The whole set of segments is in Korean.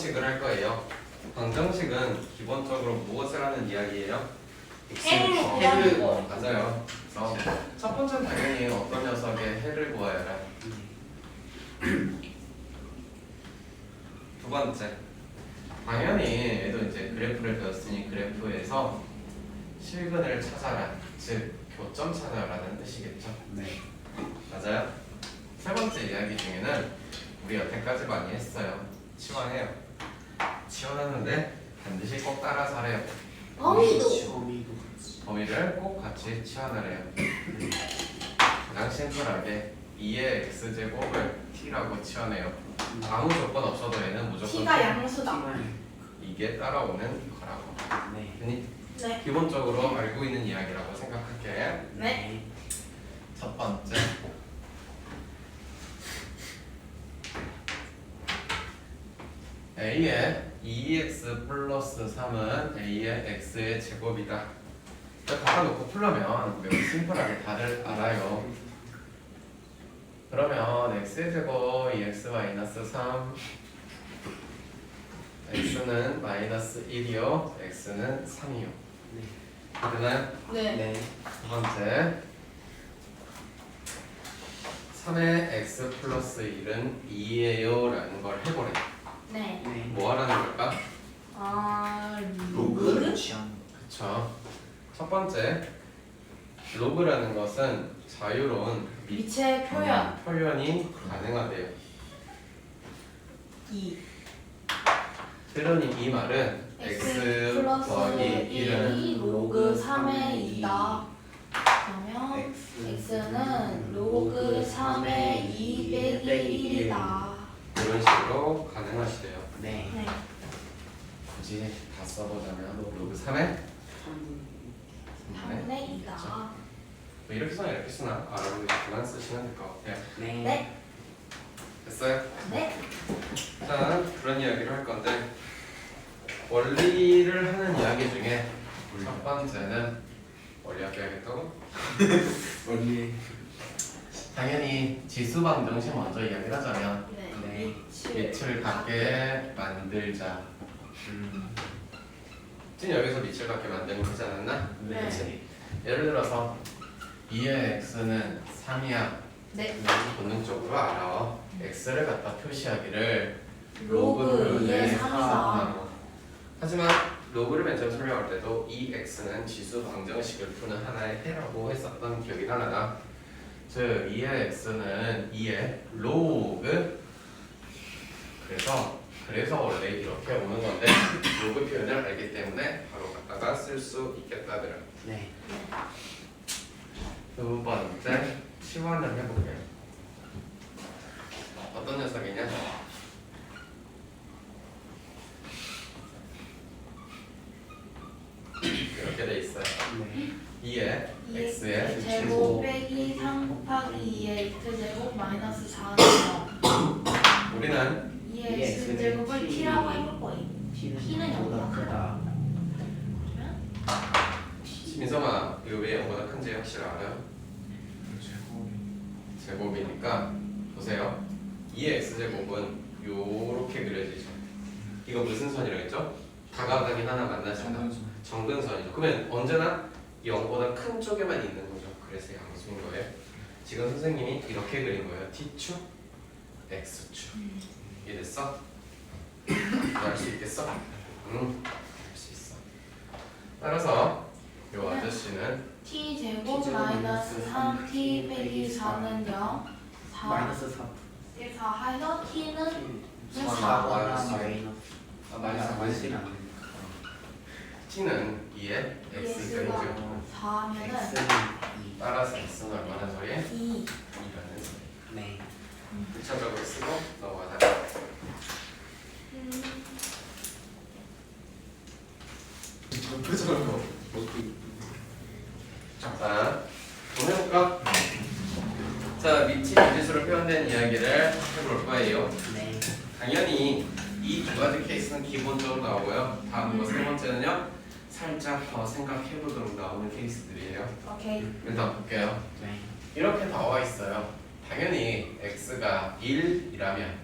방정식을 할 거예요. 방정식은 기본적으로 무엇을 하는 이야기예요? 해를 맞아요. 그래서 첫 번째는 당연히 어떤 녀석의 해를 구하여라. 두 번째, 당연히 얘도 이제 그래프를 배웠으니 그래프에서 실근을 찾아라, 즉 교점 찾아라는 뜻이겠죠. 네. 맞아요. 세 번째 이야기 중에는 우리 여태까지 많이 했어요. 치환해요. 치환하는데 반드시 꼭 따라서 하래요. 범위도 범위를 꼭 같이 치환하래요. 가장 심플하게 2의 x제곱을 t라고 치환해요. 아무 조건 없어도 얘는 무조건 t가 양수다. 이게 따라오는 거라고. 네. 괜히 네. 기본적으로 알고 있는 이야기라고 생각할게. 네. 첫 번째, a의 2x 플러스 3은 a의 x의 제곱이다. 갖다 놓고 풀려면 매우 심플하게 다들 알아요. 그러면 x의 제곱 2x 마이너스 3, x는 마이너스 1이요, x는 3이요. 되나요? 네. 네. 두 번째, 3의 x 플러스 1은 2예요 라는 걸 해보래. 네. 네. 뭐 하라는 걸까? 로그? 취향. 그쵸. 첫 번째, 로그라는 것은 자유로운 미체 표현. 표현이 가능하대요. 2. 그러니 이 말은 x 더하기 1은 로그 3의 2다. 그러면 x는 로그 3의 2 빼기 1이다. 이런 식으로 가능하시대요. 네. 네. 굳이 다 써보자면 로그 3의 3의 2다. 뭐 이렇게 쓰나 이렇게 쓰나 알아보시면 쓰시면 될 것 같아요. 네. 네. 됐어요? 네. 자, 그런 이야기를 할 건데 원리를 하는 이야기 중에 첫 번째는 원리 학교야겠다고? 원리. 당연히 지수 방정식 먼저 이야기를 하자면 네. 네. 밑을 갖게 만들자. 지금 여기서 밑을 갖게 만들면 되지 않았나? 네. 그치? 예를 들어서 2의 x는 3이야. 네. 본능적으로 알아. x를 갖다 표시하기를 로그 2의 3이다. 어. 하지만 로그를 맨 처음 설명할 때도 이 x는 지수 방정식을 푸는 하나의 해라고 했었던 기억이 나나. 즉 2의 x는 2의 로그. 그래서 원래 이렇게 오는 건데 로그 표현을 알기 때문에 바로 갖다가 쓸 수 있겠다더라. 네. 두 번째, 치환을 해볼게요. 어떤 녀석이냐? 이렇게 돼 있어요. 네. 2의 x의 제곱 빼기 3 곱하기 2의 x제곱 마이너스 4는 우리는 2의 x제곱을 t라고 해볼 거예요. t는 보다 0보다 크다. 민성아, 이거 왜 0보다 큰지 확실히 알아요? 제곱이니까 보세요. 2의 x제곱은 요렇게 그려지죠. 이거 무슨 선이라고 했죠? 다가가긴 하나 만나잖아. 정근선이죠. 그러면 언제나 0보다 큰 쪽에만 있는 거죠. 그래서 양수인 거예요. 지금 선생님이 이렇게 그린 거예요. t축, x축. 이해됐어? 할 수 있겠어? 응, 할 수 있어. 따라서 요 아저씨는 t제곱 마이너스 3t 빼기 4는 0 4 마이너스 4. 4 해서 t는 4거나 아, 마이너스 안 됩니다. t는 2의 x제곱이죠. 4하면은 x는 2. 따라서 x는 얼마나 소리? 2 2라는 소리. 네. 1차적으로 쓰고 넘어가자. 그저거 자, 좀 해볼까? 자, 밑이 미지수로 표현된 이야기를 해볼 거예요. 네. 당연히 이 두 가지 케이스는 기본적으로 나오고요. 다음 세 번째는요, 살짝 더 생각해보도록 나오는 케이스들이에요. 오케이. 일단 볼게요. 네. 이렇게 나와 있어요. 당연히 x가 1이라면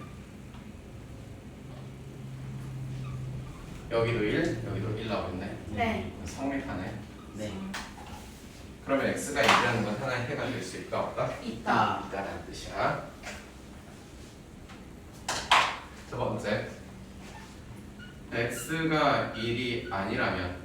여기도 1, 여기도 1 나오겠네. 네. 성립하네. 네. 그러면 x가 1이라는 건 하나의 해가 될 수 있다 없다? 있다. 있다라는 뜻이야. 두 번째, x가 1이 아니라면,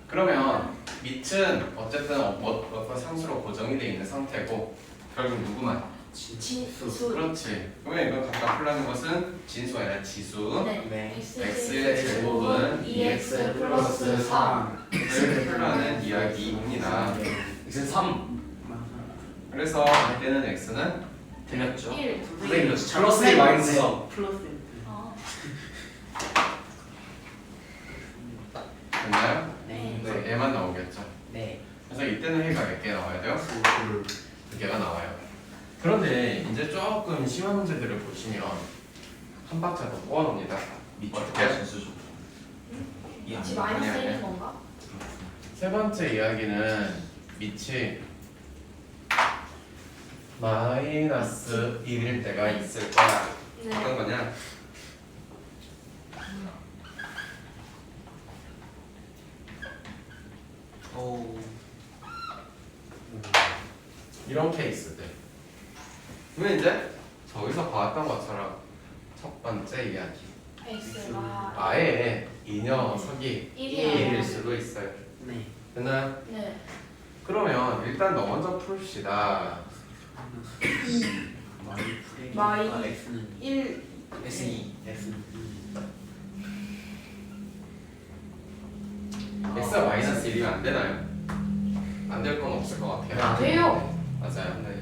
그러면 밑은 어쨌든 어떤 상수로 고정이 되어 있는 상태고 결국 누구만? 진수. 그렇지. 그러면 이걸 갖다 풀라는 것은 진수가 아니라 지수. 네. 네. x의 제곱은 2x 플러스 3. 를 풀라는 이야기입니다. x는 3 그래서 이때는 x는 틀렸죠? 1. 플러스 1 마이너스 3 플러스. 어. 됐나요? 네. 그래서 얘만 나오겠죠. 네. 그래서 이때는 해가 몇 개 나와야 돼요? 둘. 2개가 나와요. 그런데 이제 조금 심한 문제들을 보시면 한 박자 더 꼬아놓습니다. 어떻게? 진수죠. 지 마이너스 1인 건가? 세 번째 이야기는 밑이 마이너스 1일 때가 있을 거야. 어떤 네. 거냐? 오. 이런 케이스들. 그러면 이제 저기서 봐왔던 것처럼 첫 번째 이야기. x가 아예 이 녀석이 1일 1이야. 수도 있어요. 네. 됐나요? 네. 그러면 일단 너 먼저 풉시다. 마이. X는 1. S2 X는 x가 마이너스 1이면 안 되나요? 안 될 건 없을 것 같아요. 돼요. 맞아요. 네.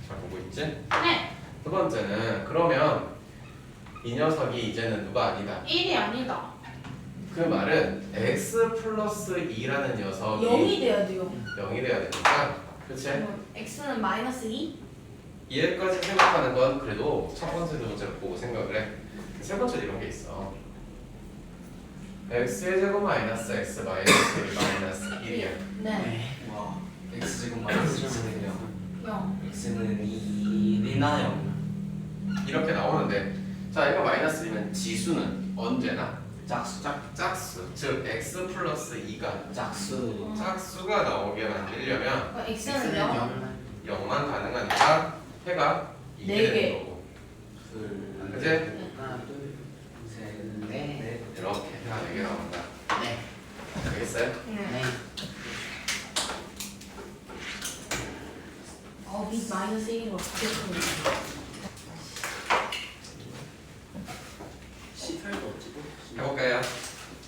잘 보고 있지? 네. 두 번째는 그러면 이 녀석이 이제는 누가 아니다. 1이 아니다. 그 말은 x 플러스 2라는 녀석이 0이 돼야 돼요. 0이 돼야 되니까 그치? 그러면 x는 마이너스 2? 이해까지 생각하는 건 그래도 첫 번째, 두 번째를 보고 생각을 해. 세 번째 이런 게 있어. x의 제곱 마이너스 x 마이너스 1 마이너스 1이야. 네. 와 x제곱 마이너스 2는 0. x는 2이나 0 이렇게 나오는데 자 이거 마이너스 1이면 지수는 언제나 짝수 짝수 즉 x 플러스 2가 짝수 짝수가 나오게 만들려면 그럼 x는 0. 0만 가능하니까 해가 2개 네 개. 되는 거고 둘 그치? 하나, 둘, 셋, 넷. 이렇게 해가 4개 나온다. 네. 알겠어요? 네. 네. 밑 마이너스 1인 걸 어떻게 푸는 C8도 어찌고? 해볼까요?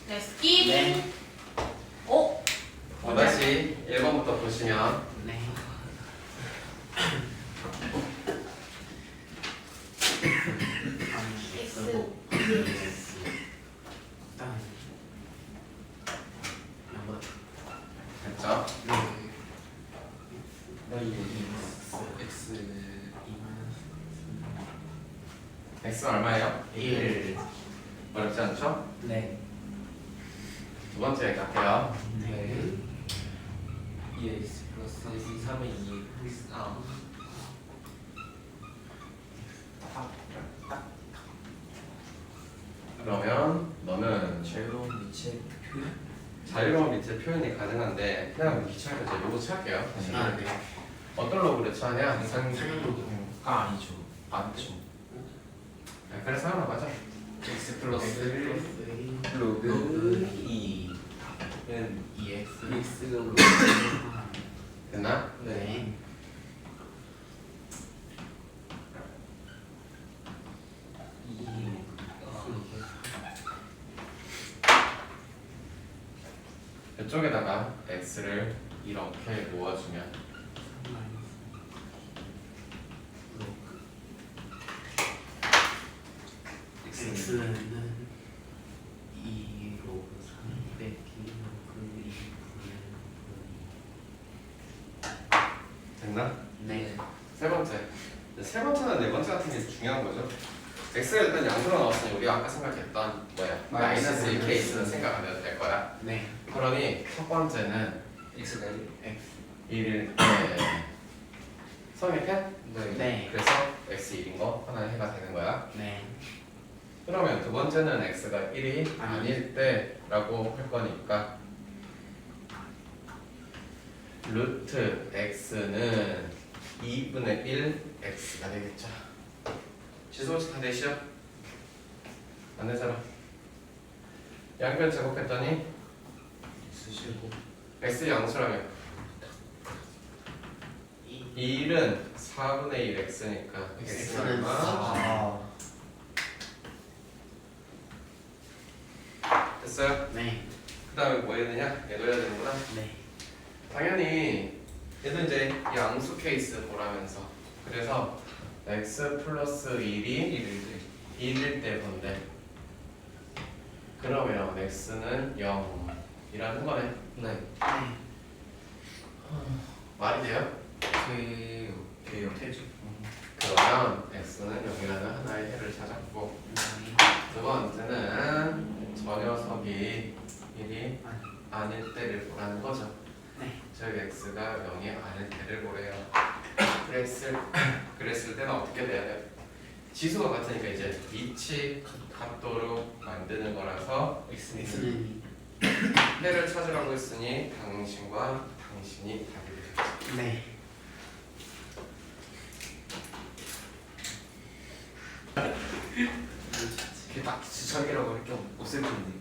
네. 스킵. 네. 어? 다시 1번부터 보시면 네. x. 일단 양보다. 됐죠? x x는 얼마예요? 1. 어렵지 않죠? 네. 두 번째 갈게요. 네. 2x 플러스 2 3의 2 아 그러면 너는 자유로운 빛의 표현 자유로운 밑에 표현이 가능한데 그냥 귀찮아서 제가 요거 취할게요. 아, 네. 어떤 로그를 취하냐? 상용로가 아니죠 맞죠 네, 그래서 하나 맞아. x 플러스 로그 로그 2는 2x. x 로그 됐나? 네. 이쪽에다가 x를 이렇게 모아주면 X는 2 로그 3 빼기 로그 2 됐나? 네. 세 번째. 세 번째나 네 번째 같은 게 중요한 거죠. x가 일단 양수로 나왔으니 우리가 아까 생각했던 뭐야? 마이너스 1 케이스는 생각 안 해도 될 거야. 네. 그러니 첫 번째는 x가 1 X. 1일 성립해? 네 네. 그래서 x 1인 거 하나 해가 되는 거야. 네. 그러면 두 번째는 x가 1이 아닐 때라고 할 거니까 루트 x는 2분의 1 x가 되겠죠. 지수고치 다 되시죠? 안 되잖아. 양변 제곱했더니 쓰시고 x 양수라면 1은 4분의 1 x니까 x는 X는 얼마? 4. 됐어요? 네. 그 다음에 뭐 해야 되냐? 얘도 해야 되는구나. 네. 당연히 얘도 이제 양수 케이스 보라면서 그래서 x 플러스 1이 1일 때 본대. 그러면 x는 0이라는 거네. 네. 네. 말이 돼요? 오케이요. 되죠. 그러면 x는 0이라는 하나의 해를 찾았고 두 번째는 저 녀석이 1이 아닐 때를 보라는 거죠. 네. 즉 x가 0이 아닐 때를 보래요. 그랬을 때는 어떻게 돼야 돼요? 지수가 같으니까 이제 위치 각도로 만드는 거라서 X는 해를 찾으라고 했으니 당신과 당신이 답이 되겠죠. 네. 이게 딱 지천이라고 할 겸 없을 텐데.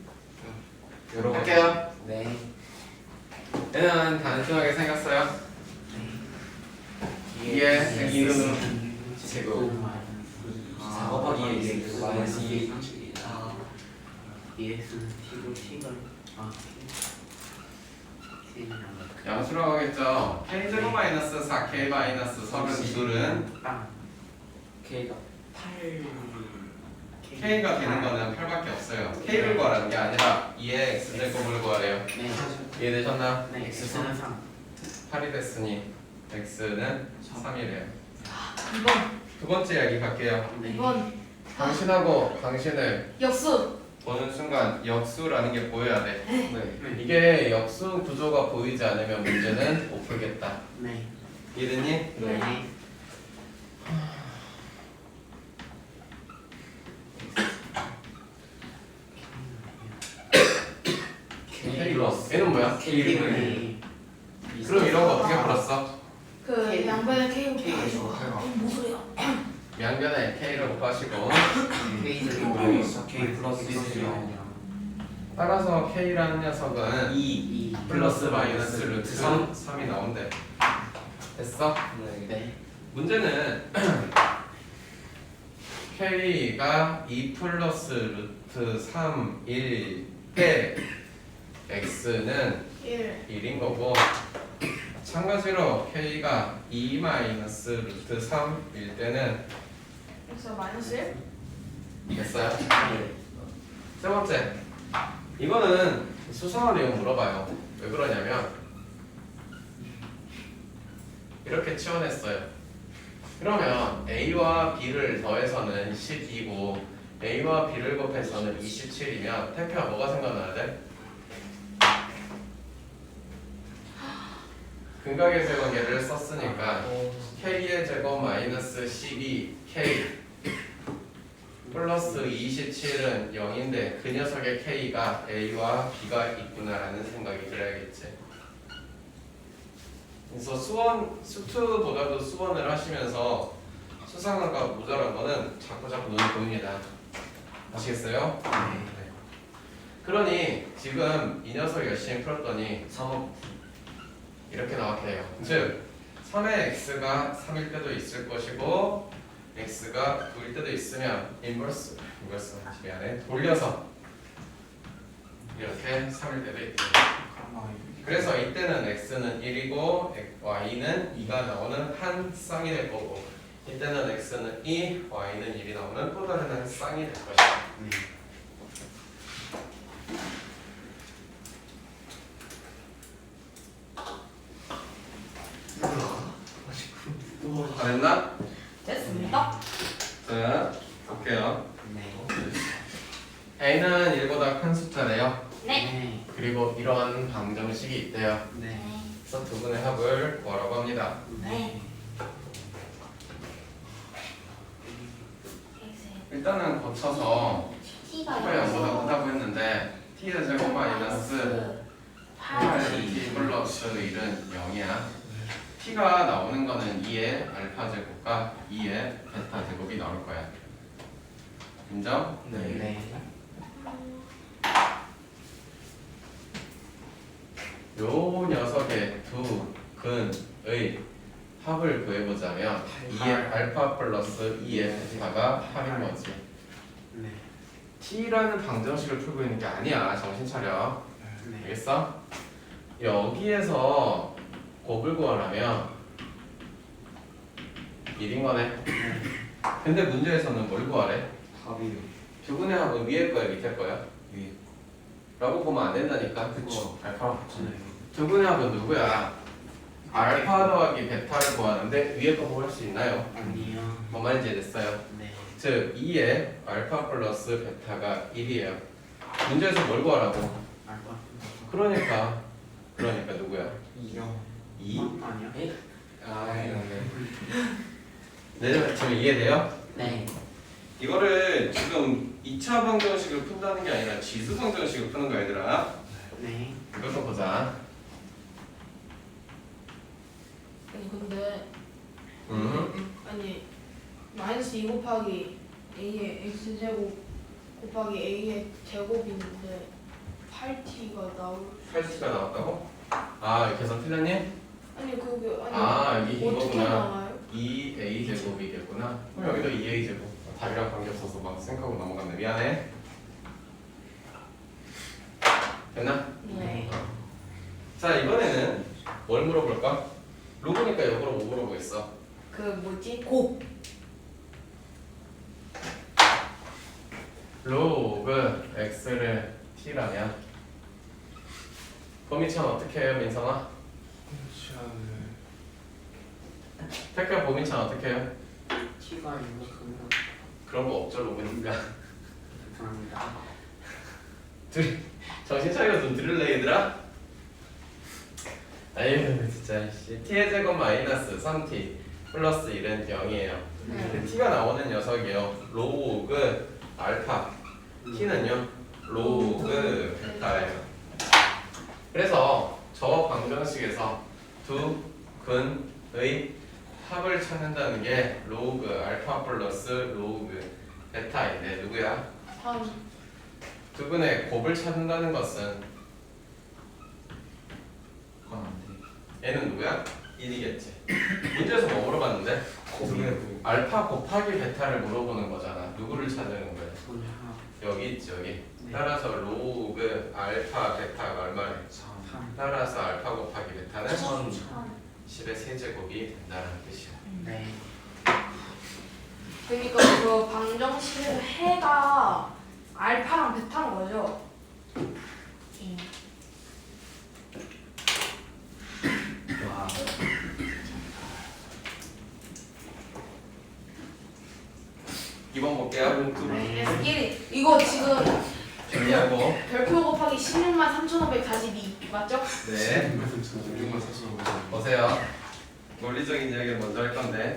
여러분 할게요. 네. 얘는 단순하게 생겼어요. 네. x는 제곱 4 곱하기 x 마이너스 2. EX는 T고 T가 T는 양수라고 하겠죠. k제곱 마이너스 4k 마이너스 32은 빵. K가 8. k가 되는 거는 8밖에 없어요. k를 구하라는 게 아니라 2의 x제곱을 구하래요. 네. 이해되셨나? 네. X는 3. 8이 됐으니 x는 3이래요. 2번. 두 번째 이야기 갈게요. 네. 2번. 당신하고 당신을 역수. 보는 순간 역수라는 게 보여야 돼. 네. 이게 역수 구조가 보이지 않으면 문제는 못 풀겠다. 네. 이해됐니? 네. k 플러스 얘는 뭐야? K는 그럼 이런 거 어떻게 풀었어? 그 K. 양변에 K K. 곱하시고. 무슨 소리야? 양변에 k를 곱하시고 K 플러스 1이요. 따라서 k라는 녀석은 2 플러스 마이너스 루트 3이 나온대. 됐어? 네. 네. 문제는 k가 2 플러스 루트 3일 때 x는 1. 1인 거고 마찬가지로 k가 2 마이너스 루트 3일 때는 그래서 마이너스 1? 됐어요? 네. 세 번째 이거는 수성을 이용 물어봐요. 왜 그러냐면 이렇게 치워냈어요. 그러면 a와 b를 더해서는 12고 a와 b를 곱해서는 27이면 태표가 뭐가 생각나야 돼? 근각의 제곱계를 썼으니까 k의 제곱 마이너스 12k 플러스 27은 0인데 그 녀석의 k가 a와 b가 있구나라는 생각이 들어야겠지. 그래서 수투보다도 수원을 하시면서 수상화가 모자란 거는 자꾸 눈에 보입니다. 아시겠어요? 네. 그러니 지금 이 녀석 열심히 풀었더니 3억. 이렇게 나왔대요. 즉 3의 x가 3일 때도 있을 것이고 x가 9일 때도 있으면 인버스 미안해 돌려서 이렇게 3일 때도 있대요. 그래서 이때는 x는 1이고 y는 2가 나오는 한 쌍이 될 거고 이때는 x는 2, y는 1이 나오는 또 다른 한 쌍이 될 것이다. 네. 잘했나? 됐습니다. 자, 볼게요. 네. a는 1보다 큰 숫자래요. 네. 그리고 이런 방정식이 있대요. 네. 그래서 두 분의 합을 구하라고 합니다. 네. 일단은 거쳐서 t가 T가 0보다 크다고 했는데 T의 제곱 마이너스 8T 플러스 1은 0이야. T가 나오는 거는 2의 알파 제곱과 2의 베타 제곱이 나올 거야. 인정? 네. 요 녀석의 두 근의 합을 구해보자면 2의 알파 플러스 2의 베타가 8인 거지. 네. T라는 방정식을 풀고 있는 게 아니야. 정신 차려. 네. 알겠어? 여기에서 곱을 구하려면 1인 거네. 근데 문제에서는 뭘 구하래? 합이요. 두 분의 합은 위에 거야 밑에 거야? 위에. 라고 보면 안 된다니까. 그쵸. 알파랑 네. 붙이네. 두 분의 합은 누구야? 알파 더하기 베타를 구하는데 위에 거 구할 수 있나요? 아니요. 뭔 말인지 이해됐어요? 네. 즉 2의 알파 플러스 베타가 1이에요. 문제에서 뭘 구하라고? 알파. 그러니까 누구야? 2요. 2? 아니요. 에? 아 이러네. 네, 지금 이해돼요? 네. 이거를 지금 2차 방정식을 푼다는 게 아니라 지수 방정식을 푸는 거야 얘들아. 네. 이것도 보자. 아니 근데 음. 마이너스 2 곱하기 a의 x제곱 곱하기 a의 제곱인데 8t가 나올 8t가 나왔다고? 아 계산 틀렸니? 아니 그게 아 여기 어떻게 이거구나. 나와요? 2a 제곱이겠구나. 그럼 여기도 2a 제곱. 답이랑 관계없어서 막 생각하고 넘어갔네. 미안해. 됐나? 네. 자 이번에는 뭘 물어볼까? 로그니까 역으로 뭐 물어보겠어? 그 뭐지? 곱. 로그 x를 t라면 범위치는 어떻게 해요 민성아? 택배 범위치는 어떻게 해요? T가 이거 그거. 그런 거 없죠 로그니까. 죄송합니다. 정신 차려 좀 들을래 얘들아? 아유 진짜 씨. t의 제곱 마이너스 3t 플러스 1은 0이에요. 네. t가 나오는 녀석이요. 로그 알파. t는요. 로그 베타예요. 그래서 저 방정식에서 두 근의 합을 찾는다는 게 로그 알파 플러스 로그 베타인데 누구야? 3. 두 분의 곱을 찾는다는 것은 그건 안 돼. 얘는 누구야? 1이겠지. 문제에서 뭐 물어봤는데? 알파 곱하기 베타를 물어보는 거잖아. 누구를 찾는 거야? 손 하나. 여기 있지 여기. 네. 따라서 로그 알파 베타가 얼마래? 3. 따라서 알파 곱하기 베타는 3. 10의 세제곱이 된다는 뜻이야. 네. 그러니까 그 방정식에서 해가 알파랑 베타인 거죠? 와. 2번 볼게요. 네. 이거 지금 정리하고. 별표 곱하기 16만 3,542 맞죠? 네. 보세요. 논리적인 이야기를 먼저 할 건데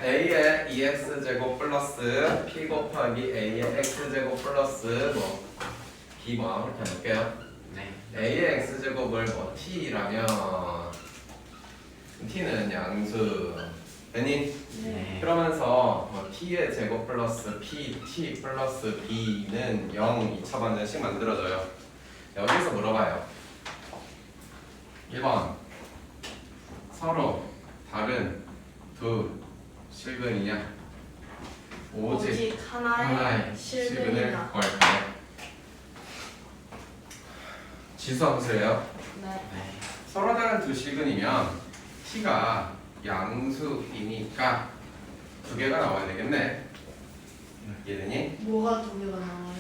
a의 2x제곱 플러스 p 곱하기 a의 x제곱 플러스 뭐 b뭐 이렇게 해볼게요. 네. a의 x제곱을 뭐 t라면 t는 양수 되니? 네. 그러면서 뭐 t의 제곱 플러스 p, t 플러스 b는 0 2차 방정식 만들어져요. 여기서 물어봐요. 1번 서로 다른 두 실근이냐 오직 하나의 하나의 실근을 실근이나. 구할까요? 지수함수예요. 네. 네. 서로 다른 두 실근이면 t가 양수이니까 두 개가 나와야 되겠네. 이해되니? 뭐가 두 개가 나와요?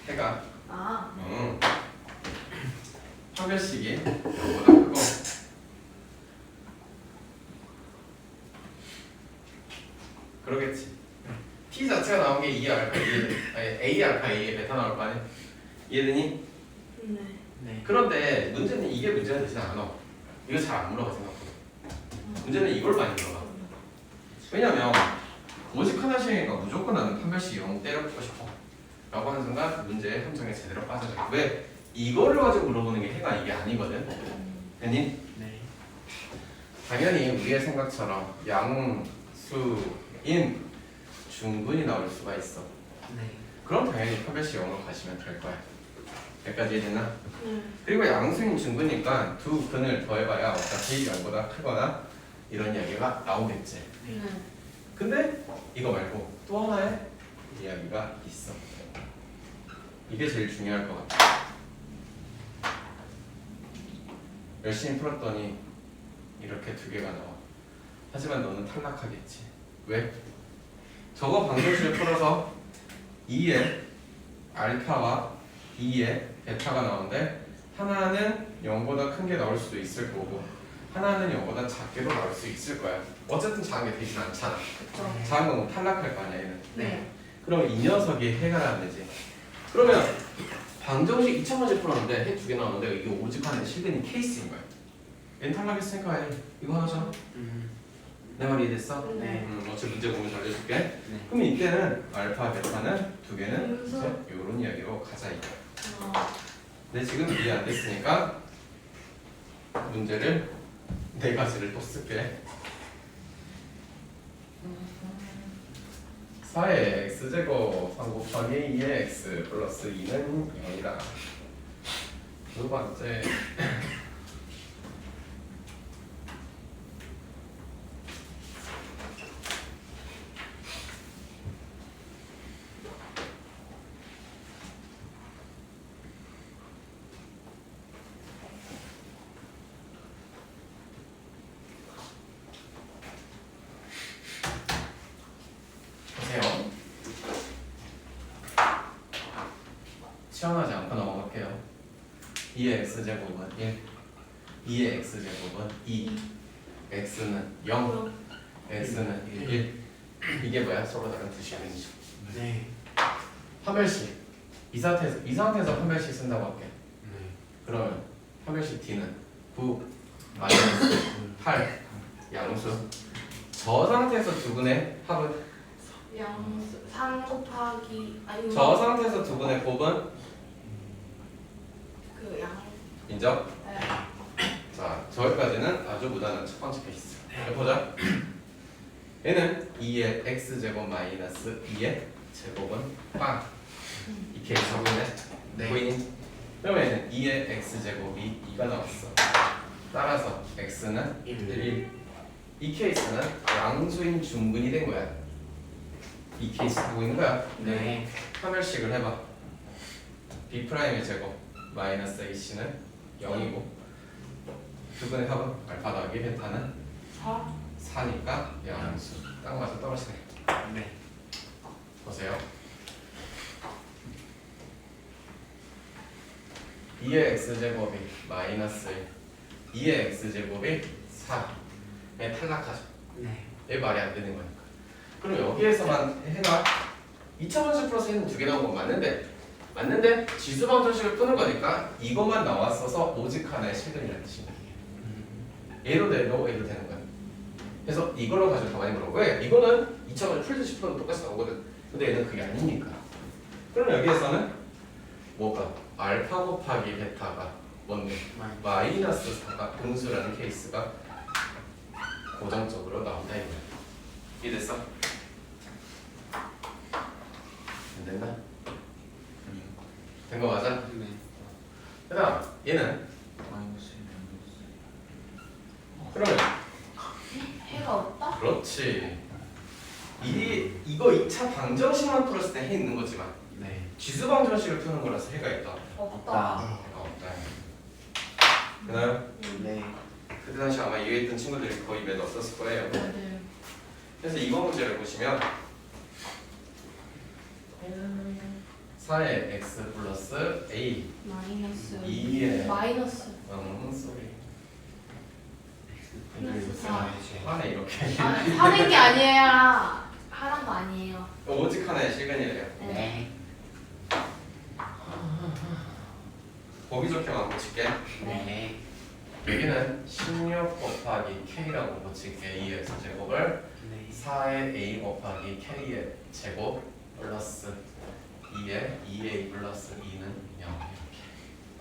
해가 아. 판별식이 이거보다 크고 그러겠지. t 자체가 나온 게 2 알파 2 아니 a 알파 a의 베타 나올 거 아니야? 이해되니? 네. 네. 그런데 문제는 이게 문제가 되지 않아. 이거 잘 안 물어봐 생각보다. 문제는 이걸 많이 물어봐. 왜냐면 오직 하나씩이니까 무조건 나는 판별식 0 때려보고 싶어 라고 하는 순간 문제의 함정에 제대로 빠져요. 왜? 이거를 가지고 물어보는 게 해가 이게 아니거든. 됐니? 네. 당연히 우리의 생각처럼 양수인 중근이 나올 수가 있어. 네. 그럼 당연히 판별식 0으로 가시면 될 거야. 여기까지 이해되나? 네. 그리고 양수인 중근이니까 두 근을 더해봐야 어차피 0보다 크거나 이런 이야기가 나오겠지. 네. 근데 이거 말고 또 하나의 이야기가 있어. 이게 제일 중요할 것 같아. 열심히 풀었더니 이렇게 두 개가 나와. 하지만 너는 탈락하겠지. 왜? 저거 방정식을 풀어서 2에 알파와 2에 베타가 나오는데 하나는 0보다 큰 게 나올 수도 있을 거고 하나는 0보다 작게도 나올 수 있을 거야. 어쨌든 작은 게 되진 않잖아. 그쵸. 작은 건 탈락할 거 아니야 얘는. 네. 그럼 이 녀석이 해가 나면 되지. 그러면 방정식 2000번씩 풀었는데 해 두 개 나오는데 이게 오직 하나의 실근이 케이스인 거야. 얘는 탈락했으니까 얘 이거 하나잖아. 내 말이 이해됐어? 네. 어차피 문제 보면 알려줄게. 네. 그럼 이때는 알파, 베타는 두 개는 음수. 이런 이야기로 가자 이거. 어. 근데 지금 이해 안 됐으니까 문제를 네 가지를 또 쓸게. 4의 x제곱 3 곱하기 2의 x 플러스 2는 0이다. 두 번째 보세요. 시험하지 않고 넘어갈게요. 2의 x제곱은 1 2의 x제곱은 2 x는 0 x는 1 이게 뭐야? 서로 다른 두 시간이죠. 네. 판별식 이 상태에서 판별식 쓴다고 할게. 네. 그러면 판별식 d는 9 마이너스 8 양수 저 상태에서 두 분의 합은 양수 3 곱하기 아니 저 상태에서 두 분의 곱은 그양 인정? 네. 자 저기까지는 아주 무난한 첫 번째 케이스. 보자. 얘는 2의 x제곱 마이너스 2의 제곱은 빵. 이 케이스 보이네? 네. 보이니? 그러면 얘는 2의 x제곱이 2가 나왔어. 따라서 x는 1. 이 케이스는 양수인 중근이 된 거야. 이 케이스 하고 있는 거야. 네. 판별식을 해봐. b'의 제곱 마이너스 ac는 0이고 두 분의 합은 알파 더하기 베타는 4 4니까 양수 딱 맞아 떨어지네. 네. 보세요. 2의 x제곱이 마이너스 1 2의 x제곱이 4에 탈락하죠. 네. 얘 말이 안 되는 거니까. 그럼 여기에서만 해가 2000원씩 플러스 해는 두 개 나온 건 맞는데 지수 방정식을 푸는 거니까 이것만 나왔어서 오직 하나의 실근이라는 뜻입니다. 얘도 되고 얘도 되는 거야. 그래서 이걸로 가지고 가만히 물어. 왜? 이거는 2000원 풀듯이 풀어도 똑같이 나오거든. 근데 얘는 그게 아니니까. 그럼 여기에서는 뭐가? 알파 곱하기 베타가 뭔데? 마이너스 4가 분수라는 케이스가 고정적으로 나온다 이거야. 이해됐어? 안 된다? 된 거 맞아? 네. 그 다음 얘는 마이너스 그러면 해가 없다? 그렇지. 이거 2차 방정식만 풀었을 때 해 있는 거지만 네. 지수 방정식을 푸는 거라서 해가 있다. 없다. 해가 없다. 그 다음 네. 그때 당시 아마 이해했던 친구들이 거의 몇 없었을 거예요. 네. 그래서 이번 문제를 보시면 4의 x 플러스 a 마이너스 2의 마이너스 소리 플러스 4 하네 이렇게 하는 게 아니에요. 하는 거 아니에요. 오직 하나의 실근이래요. 네. 보기 좋게만 붙일게. 네. 여기는 16 곱하기 K라고 붙일게 2X 제곱을 네. 4의 A 곱하기 K의 제곱 플러스 2의 2A 플러스 2는 0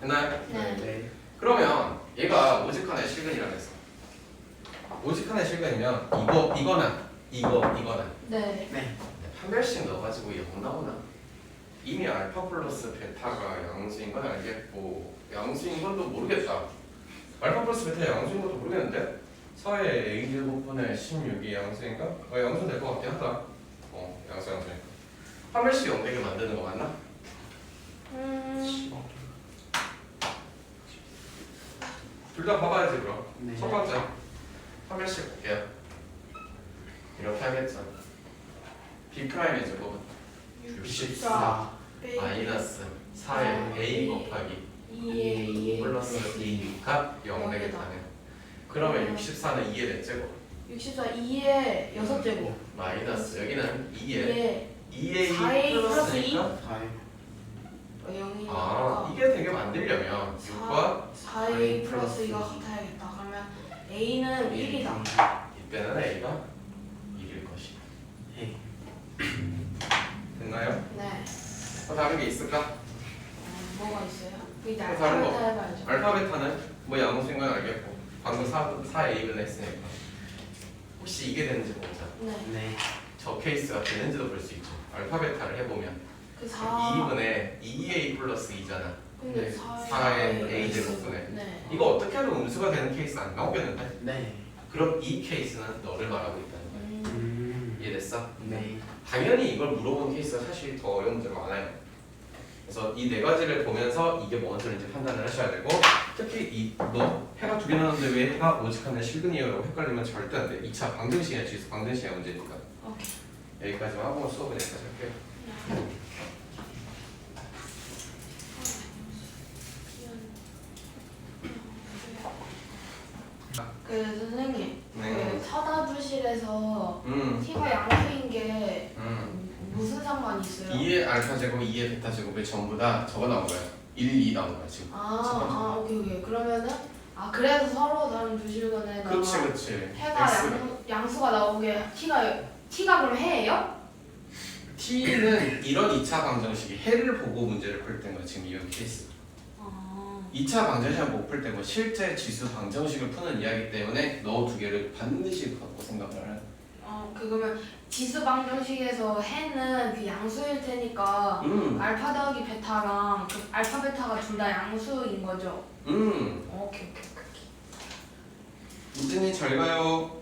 이렇게 됐나요? 네. 네. 그러면 얘가 오직한의 실근이라고 했어. 오직한의 실근이면 이거나 네. 네. 한 별씩 넣어가지고 0 나오나? 이미 알파 플러스 베타가 양수인 건 알겠고 양수인 건도 모르겠다. 알파 플러스 베타 양수인 것도 모르겠는데 4의 A 제곱분의 16이 양수인가? 양수 될 것 같긴 하다. 양수니까 한 별씩 0 되게 만드는 거 맞나? 둘 다 봐봐야지 그럼. 네. 첫 번째 한 별씩 볼게요. 이렇게 하겠죠. B'의 제곱은 64. 마이너스 4의 A 곱하기 2에 플러스 2가 0 되겠다네요. 그러면 64는 2의 몇 제곱? 64 2에 6제곱 마이너스 여기는 2의 2에 2의 4A 2 플러스니까 4에 0이 이게 되게 만들려면 6과 4A 플러스 2가 같아야겠다. 그러면 A는 1이다. 이때는 A가 1일 것이다. 네. 됐나요? 네. 또 다른 게 있을까? 뭐가 있어요? 그 이제 또 다른 거. 알파벳 해봐야죠. 알파벳하는 뭐 양수인 건 알겠고 방금 4A를 했으니까 혹시 이게 되는지 보자. 네. 네. 저 케이스가 되는지도 볼 수 있죠. 알파벳화를 해보면 그 4. 2분의 2A 플러스 2잖아. 근데 네. 4의 4의 A 제곱분의. 네. 이거 어떻게 하면 음수가 되는 케이스 안 나오겠는데? 네. 그럼 이 케이스는 너를 말하고 있다는 거야. 이해됐어? 네. 당연히 이걸 물어본 케이스가 사실 더 어려운 문제가 많아요. 그래서 이 네 가지를 보면서 이게 뭔 소리인지 판단을 하셔야 되고 특히 너 해가 두 개 나오는데 왜 해가 오직하냐 실근이에요라고 헷갈리면 절대 안 돼. 2차 방정식이야 지수 방정식이야 문제니까. 오케이. 여기까지만 하고 수업은 여기까지 할게요. 그 선생님, 네. 그 사다주실에서 t가 양수인 게 무슨 상관이 있어요? 2의 알파 제곱, 2의 베타 제곱이 전부 다 저거 나온 거야. 1, 2 나온 거야 지금. 오케이. 그러면은 그래서 서로 다른 주실근에다가 그렇지. 해가 양수가 나오게 t가 그럼 해예요? T는 이런 2차 방정식이 해를 보고 문제를 풀 때인 거야 지금 이 케이스. 2차 방정식을 못 풀 때 뭐 실제 지수 방정식을 푸는 이야기 때문에 너 두 개를 반드시 갖고 생각을 해. 그러면 지수 방정식에서 해는 그 양수일 테니까 알파 더하기 베타랑 그 알파 베타가 둘 다 양수인 거죠? 오케이. 문진이 잘 가요.